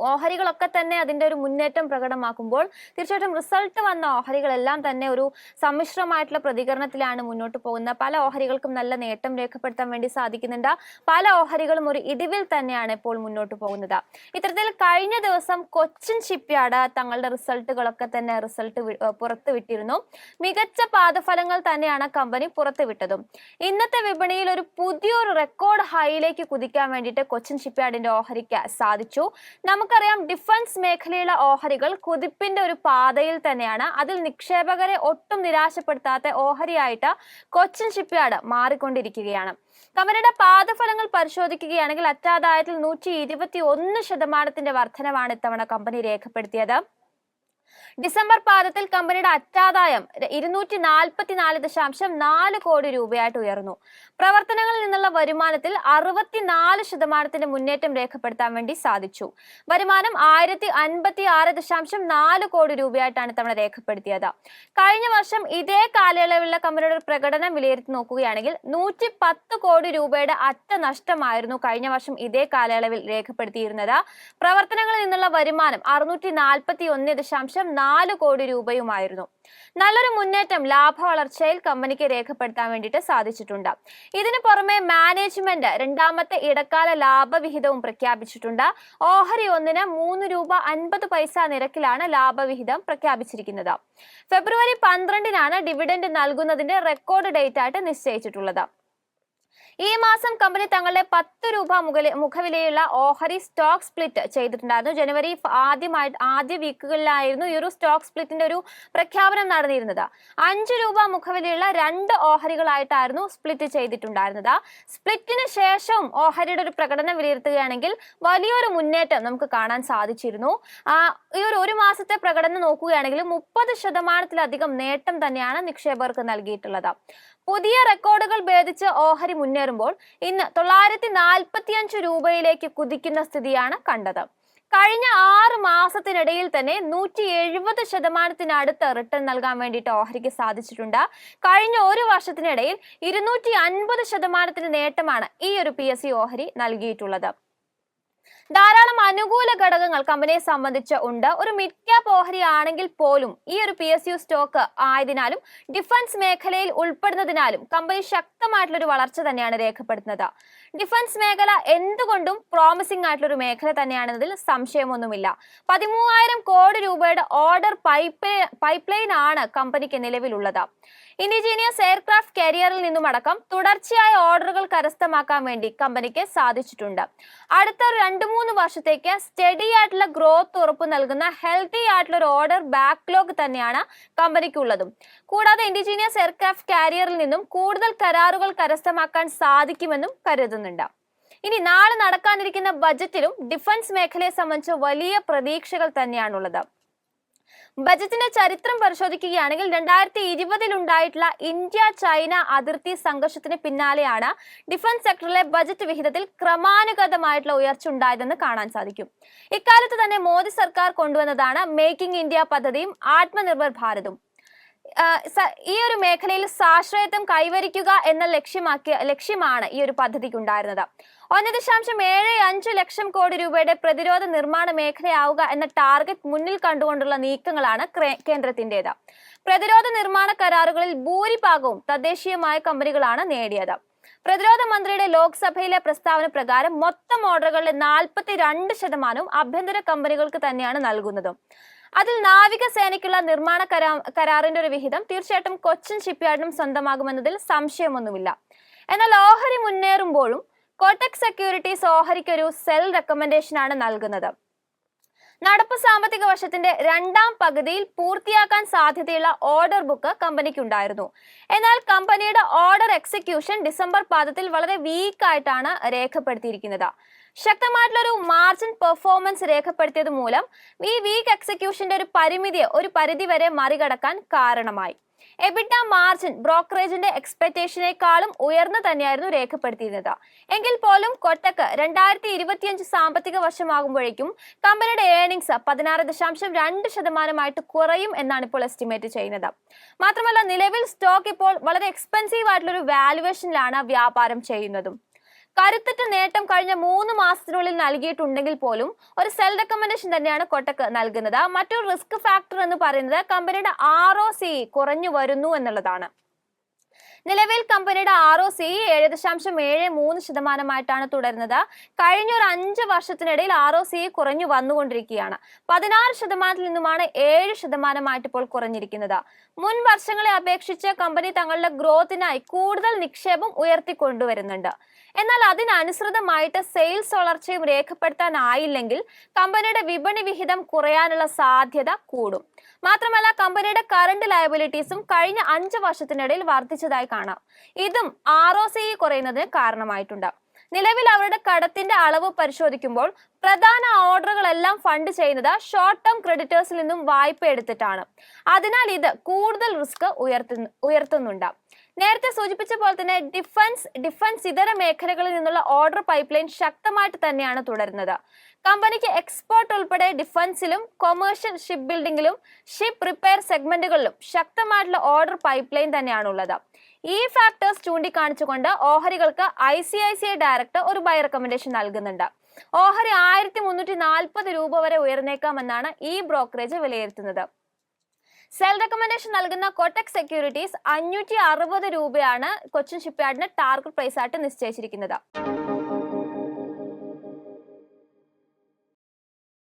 ഓഹരികളൊക്കെ തന്നെ അതിന്റെ ഒരു മുന്നേറ്റം പ്രകടമാക്കുമ്പോൾ തീർച്ചയായിട്ടും റിസൾട്ട് വന്ന ഓഹരികളെല്ലാം തന്നെ ഒരു സമ്മിശ്രമായിട്ടുള്ള പ്രതികരണത്തിലാണ് മുന്നോട്ട് പോകുന്നത്. പല ഓഹരികൾക്കും നല്ല നേട്ടം രേഖപ്പെടുത്താൻ വേണ്ടി സാധിക്കുന്നുണ്ട്. പല ഓഹരികളും ഒരു ഇടിവിൽ തന്നെയാണ് ഇപ്പോൾ മുന്നോട്ട് പോകുന്നത്. ഇത്തരത്തിൽ കഴിഞ്ഞ ദിവസം കൊച്ചിൻ ഷിപ്പ്യാർഡ് തങ്ങളുടെ റിസൾട്ടുകളൊക്കെ തന്നെ പുറത്തുവിട്ടിരുന്നു. മികച്ച പാദഫലങ്ങൾ തന്നെയാണ് കമ്പനി പുറത്തുവിട്ടതും. ഇന്നത്തെ വിപണിയിൽ ഒരു പുതിയൊരു റെക്കോർഡ് ഹൈയിലേക്ക് കുതിക്കാൻ വേണ്ടിയിട്ട് കൊച്ചിൻ ഷിപ്പ്യാർഡിന്റെ ഓഹരിക്ക് സാധിച്ചു. നമുക്കറിയാം, ഡിഫൻസ് മേഖലയിലെ ഓഹരികൾ കുതിപ്പിന്റെ ഒരു പാതയിൽ തന്നെയാണ്. അതിൽ നിക്ഷേപകരെ ഒട്ടും നിരാശപ്പെടുത്താത്ത ഓഹരിയായിട്ട് കൊച്ചിൻ ഷിപ്പ്യാർഡ് മാറിക്കൊണ്ടിരിക്കുകയാണ്. കമ്പനിയുടെ പാദഫലങ്ങൾ പരിശോധിക്കുകയാണെങ്കിൽ അറ്റാദായത്തിൽ 121% വർധനവാണ് ഇത്തവണ കമ്പനി രേഖപ്പെടുത്തിയത്. ഡിസംബർ പാദത്തിൽ കമ്പനിയുടെ അറ്റാദായം 244.4 കോടി രൂപയായിട്ട് ഉയർന്നു. പ്രവർത്തനങ്ങളിൽ നിന്നുള്ള വരുമാനത്തിൽ 64% മുന്നേറ്റം രേഖപ്പെടുത്താൻ വേണ്ടി സാധിച്ചു. വരുമാനം 1056.4 കോടി രൂപയായിട്ടാണ് ഇത്തവണ രേഖപ്പെടുത്തിയത്. കഴിഞ്ഞ വർഷം ഇതേ കാലയളവിലുള്ള കമ്പനിയുടെ പ്രകടനം വിലയിരുത്തി നോക്കുകയാണെങ്കിൽ 110 കോടി രൂപയുടെ അറ്റ നഷ്ടമായിരുന്നു കഴിഞ്ഞ വർഷം ഇതേ കാലയളവിൽ രേഖപ്പെടുത്തിയിരുന്നത്. പ്രവർത്തനങ്ങളിൽ നിന്നുള്ള വരുമാനം 641.4 കോടി രൂപയുമായിരുന്നു. നല്ലൊരു മുന്നേറ്റം ലാഭ വളർച്ചയിൽ കമ്പനിക്ക് രേഖപ്പെടുത്താൻ വേണ്ടിയിട്ട് സാധിച്ചിട്ടുണ്ട്. ഇതിനു പുറമെ മാനേജ്മെന്റ് രണ്ടാമത്തെ ഇടക്കാല ലാഭവിഹിതവും പ്രഖ്യാപിച്ചിട്ടുണ്ട്. ഓഹരി ഒന്നിന് 3 രൂപ 50 പൈസ നിരക്കിലാണ് ലാഭവിഹിതം പ്രഖ്യാപിച്ചിരിക്കുന്നത്. ഫെബ്രുവരി 12-നാണ് ഡിവിഡന്റ് നൽകുന്നതിന്റെ റെക്കോർഡ് ഡേറ്റ് ആയിട്ട് നിശ്ചയിച്ചിട്ടുള്ളത്. ഈ മാസം കമ്പനി തങ്ങളുടെ 10 രൂപ മുഖവിലയുള്ള ഓഹരി സ്റ്റോക്ക് സ്പ്ലിറ്റ് ചെയ്തിട്ടുണ്ടായിരുന്നു. ജനുവരി ആദ്യ വീക്കുകളിലായിരുന്നു ഈ ഒരു സ്റ്റോക്ക് സ്പ്ലിറ്റിന്റെ ഒരു പ്രഖ്യാപനം നടന്നിരുന്നത്. 5 രൂപ മുഖവിലയുള്ള 2 ഓഹരികളായിട്ടായിരുന്നു സ്പ്ലിറ്റ് ചെയ്തിട്ടുണ്ടായിരുന്നത്. സ്പ്ലിറ്റിന് ശേഷവും ഓഹരിയുടെ ഒരു പ്രകടനം വിലയിരുത്തുകയാണെങ്കിൽ വലിയൊരു മുന്നേറ്റം നമുക്ക് കാണാൻ സാധിച്ചിരുന്നു. ഈ ഒരു മാസത്തെ പ്രകടനം നോക്കുകയാണെങ്കിൽ 30%-ലധികം നേട്ടം തന്നെയാണ് നിക്ഷേപകർക്ക് നൽകിയിട്ടുള്ളത്. പുതിയ റെക്കോർഡുകൾ ഭേദിച്ച് ഓഹരി മുന്നേറുമ്പോൾ ഇന്ന് 945 രൂപയിലേക്ക് കുതിക്കുന്ന സ്ഥിതിയാണ് കണ്ടത്. കഴിഞ്ഞ 6 മാസത്തിനിടയിൽ തന്നെ 170%-അടുത്ത് റിട്ടേൺ നൽകാൻ വേണ്ടിയിട്ട് ഓഹരിക്ക് സാധിച്ചിട്ടുണ്ട്. കഴിഞ്ഞ ഒരു വർഷത്തിനിടയിൽ 250% നേട്ടമാണ് ഈ ഒരു PSU ഓഹരി നൽകിയിട്ടുള്ളത്. ധാരാളം അനുകൂല ഘടകങ്ങൾ കമ്പനിയെ സംബന്ധിച്ച് ഉണ്ട്. ഒരു മിഡ് ക്യാപ് ഓഹരി ആണെങ്കിൽ പോലും ഈ ഒരു PSU സ്റ്റോക്ക് ആയതിനാലും ഡിഫൻസ് മേഖലയിൽ ഉൾപ്പെടുന്നതിനാലും കമ്പനി ശക്തമായിട്ടുള്ള ഒരു വളർച്ച തന്നെയാണ് രേഖപ്പെടുത്തുന്നത്. ഡിഫൻസ് മേഖല എന്തുകൊണ്ടും പ്രോമിസിംഗ് ആയിട്ടുള്ള ഒരു മേഖല തന്നെയാണെന്നതിൽ സംശയമൊന്നുമില്ല. 13,000 കോടി രൂപയുടെ ഓർഡർ പൈപ്പ്ലൈൻ ആണ് കമ്പനിക്ക് നിലവിലുള്ളത്. ഇൻഡിജീനിയസ് എയർക്രാഫ്റ്റ് കാരിയറിൽ നിന്നുമടക്കം തുടർച്ചയായ ഓർഡറുകൾ കരസ്ഥമാക്കാൻ വേണ്ടി കമ്പനിക്ക് സാധിച്ചിട്ടുണ്ട്. അടുത്ത 2-3 വർഷത്തേക്ക് സ്റ്റഡി ആയിട്ടുള്ള ഗ്രോത്ത് ഉറപ്പു നൽകുന്ന ഹെൽത്തി ആയിട്ടുള്ള ഒരു ഓർഡർ ബാക്ക്ലോഗ് തന്നെയാണ് കമ്പനിക്കുള്ളതും. കൂടാതെ ഇൻഡിജീനിയസ് എയർക്രാഫ്റ്റ് കാരിയറിൽ നിന്നും കൂടുതൽ കരാറുകൾ കരസ്ഥമാക്കാൻ സാധിക്കുമെന്നും കരുതുന്നുണ്ട്. ഇനി നാളെ നടക്കാനിരിക്കുന്ന ബജറ്റിലും ഡിഫൻസ് മേഖലയെ സംബന്ധിച്ച് വലിയ പ്രതീക്ഷകൾ തന്നെയാണുള്ളത്. ബജറ്റിന്റെ ചരിത്രം പരിശോധിക്കുകയാണെങ്കിൽ 2020-ൽ ഉണ്ടായിട്ടുള്ള ഇന്ത്യ-ചൈന അതിർത്തി സംഘർഷത്തിന് പിന്നാലെയാണ് ഡിഫൻസ് സെക്ടറിലെ ബജറ്റ് വിഹിതത്തിൽ ക്രമാനുഗതമായിട്ടുള്ള ഉയർച്ച ഉണ്ടായതെന്ന് കാണാൻ സാധിക്കും. ഇക്കാലത്ത് തന്നെ മോദി സർക്കാർ കൊണ്ടുവന്നതാണ് മേക്കിംഗ് ഇന്ത്യ പദ്ധതിയും ആത്മനിർഭർ ഭാരതും. ഈ ഒരു മേഖലയിൽ സ്വാശ്രയത്വം കൈവരിക്കുക എന്ന ലക്ഷ്യമാണ് ഈ ഒരു പദ്ധതിക്ക് ഉണ്ടായിരുന്നത്. 1.75 ലക്ഷം കോടി രൂപയുടെ പ്രതിരോധ നിർമ്മാണ മേഖലയാവുക എന്ന ടാർഗറ്റ് മുന്നിൽ കണ്ടുകൊണ്ടുള്ള നീക്കങ്ങളാണ് കേന്ദ്രത്തിന്റേത്. പ്രതിരോധ നിർമ്മാണ കരാറുകളിൽ ഭൂരിഭാഗവും തദ്ദേശീയമായ കമ്പനികളാണ് നേടിയത്. പ്രതിരോധ മന്ത്രിയുടെ ലോക്സഭയിലെ പ്രസ്താവന പ്രകാരം മൊത്തം ഓർഡറുകളുടെ 42% ആഭ്യന്തര കമ്പനികൾക്ക് തന്നെയാണ് നൽകുന്നത്. അതിൽ നാവികസേനയ്ക്കുള്ള നിർമ്മാണ കരാറിന്റെ ഒരു വിഹിതം തീർച്ചയായിട്ടും കൊച്ചിൻ ഷിപ്പ്യാർഡിനും സ്വന്തമാകുമെന്നതിൽ സംശയമൊന്നുമില്ല. എന്നാൽ ഓഹരി മുന്നേറുമ്പോഴും കോട്ടക് സെക്യൂരിറ്റീസ് ഓഹരിക്ക് ഒരു സെൽ റെക്കമെൻഡേഷൻ ആണ് നൽകുന്നത്. നടപ്പ് സാമ്പത്തിക വർഷത്തിന്റെ 2ാം പകുതിയിൽ പൂർത്തിയാക്കാൻ സാധ്യതയുള്ള ഓർഡർ ബുക്ക് കമ്പനിക്കുണ്ടായിരുന്നു. എന്നാൽ കമ്പനിയുടെ ഓർഡർ എക്സിക്യൂഷൻ ഡിസംബർ പാദത്തിൽ വളരെ വീക്കായിട്ടാണ് രേഖപ്പെടുത്തിയിരിക്കുന്നത്. ശക്തമായിട്ടുള്ള ഒരു മാർജിൻ പെർഫോമൻസ് രേഖപ്പെടുത്തിയത് മൂലം ഈ വീക്ക് എക്സിക്യൂഷന്റെ ഒരു പരിധി വരെ മറികടക്കാൻ കാരണമായി. എബിറ്റ മാർജിൻ ബ്രോക്കറേജിന്റെ എക്സ്പെക്ടേഷനേക്കാളും ഉയർന്നു തന്നെയായിരുന്നു രേഖപ്പെടുത്തിയിരുന്നത്. എങ്കിൽ പോലും കൊട്ടക് 2025 സാമ്പത്തിക വർഷമാകുമ്പോഴേക്കും കമ്പനിയുടെ ഏർണിംഗ്സ് 16.2% കുറയും എന്നാണ് ഇപ്പോൾ എസ്റ്റിമേറ്റ് ചെയ്യുന്നത്. മാത്രമല്ല, നിലവിൽ സ്റ്റോക്ക് ഇപ്പോൾ വളരെ എക്സ്പെൻസീവ് ആയിട്ടുള്ള ഒരു വാലുവേഷനിലാണ് വ്യാപാരം ചെയ്യുന്നതും. കരുത്തുറ്റ നേട്ടം കഴിഞ്ഞ 3 മാസത്തിനുള്ളിൽ നൽകിയിട്ടുണ്ടെങ്കിൽ പോലും ഒരു സെൽ റെക്കമെൻഡേഷൻ തന്നെയാണ് കൊട്ടക് നൽകുന്നത്. മറ്റൊരു റിസ്ക് ഫാക്ടർ എന്ന് പറയുന്നത് കമ്പനിയുടെ ROCE കുറഞ്ഞു വരുന്നു എന്നുള്ളതാണ്. നിലവിൽ കമ്പനിയുടെ ROCE 7.73% തുടരുന്നത്. കഴിഞ്ഞ ഒരു 5 വർഷത്തിനിടയിൽ ROCE കുറഞ്ഞു വന്നുകൊണ്ടിരിക്കുകയാണ്. 16% നിന്നുമാണ് 7% ഇപ്പോൾ കുറഞ്ഞിരിക്കുന്നത്. മുൻ വർഷങ്ങളെ അപേക്ഷിച്ച് കമ്പനി തങ്ങളുടെ ഗ്രോത്തിനായി കൂടുതൽ നിക്ഷേപം ഉയർത്തിക്കൊണ്ടുവരുന്നുണ്ട്. എന്നാൽ അതിനനുസൃതമായിട്ട് സെയിൽസ് വളർച്ചയും രേഖപ്പെടുത്താനായില്ലെങ്കിൽ കമ്പനിയുടെ വിപണി വിഹിതം കുറയാനുള്ള സാധ്യത കൂടും. മാത്രമല്ല കമ്പനിയുടെ കറന്റ് ലയബിലിറ്റീസും കഴിഞ്ഞ 5 വർഷത്തിനിടയിൽ വർദ്ധിച്ചതായി കാണാം. ഇതും ROCE കുറയുന്നതിന് കാരണമായിട്ടുണ്ട്. നിലവിൽ അവരുടെ കടത്തിന്റെ അളവ് പരിശോധിക്കുമ്പോൾ പ്രധാന ഓർഡറുകളെല്ലാം ഫണ്ട് ചെയ്യുന്നത് ഷോർട്ട് ടേം ക്രെഡിറ്റേഴ്സിൽ നിന്നും വായ്പ എടുത്തിട്ടാണ്. അതിനാൽ ഇത് കൂടുതൽ റിസ്ക് ഉയർത്തുന്നുണ്ട്. നേരത്തെ സൂചിപ്പിച്ച പോലെ തന്നെ ഡിഫൻസ് ഇതര മേഖലകളിൽ നിന്നുള്ള ഓർഡർ പൈപ്പ് ലൈൻ ശക്തമായിട്ട് തന്നെയാണ് തുടരുന്നത്. കമ്പനിക്ക് എക്സ്പോർട്ട് ഉൾപ്പെടെ ഡിഫൻസിലും കൊമേഴ്ഷ്യൽ ഷിപ്പ് ബിൽഡിംഗിലും ഷിപ്പ് റിപ്പയർ സെഗ്മെന്റുകളിലും ശക്തമായിട്ടുള്ള ഓർഡർ പൈപ്പ് ലൈൻ തന്നെയാണുള്ളത്. ഈ ഫാക്ടേഴ്സ് ചൂണ്ടിക്കാണിച്ചുകൊണ്ട് ഓഹരികൾക്ക് ICICI ഡയറക്ടർ ഒരു ബൈ റെക്കമെൻഡേഷൻ നൽകുന്നുണ്ട്. ഓഹരി 1340 രൂപ വരെ ഉയർന്നേക്കാമെന്നാണ് ഈ ബ്രോക്കറേജ് വിലയിരുത്തുന്നത്. സെൽ റെക്കമെൻഡേഷൻ നൽകുന്ന കൊട്ടക് സെക്യൂരിറ്റീസ് 560 രൂപയാണ് കൊച്ചിൻ ഷിപ്പ്യാർഡിന് ടാർഗറ്റ് പ്രൈസ് ആയിട്ട് നിശ്ചയിച്ചിരിക്കുന്നത്.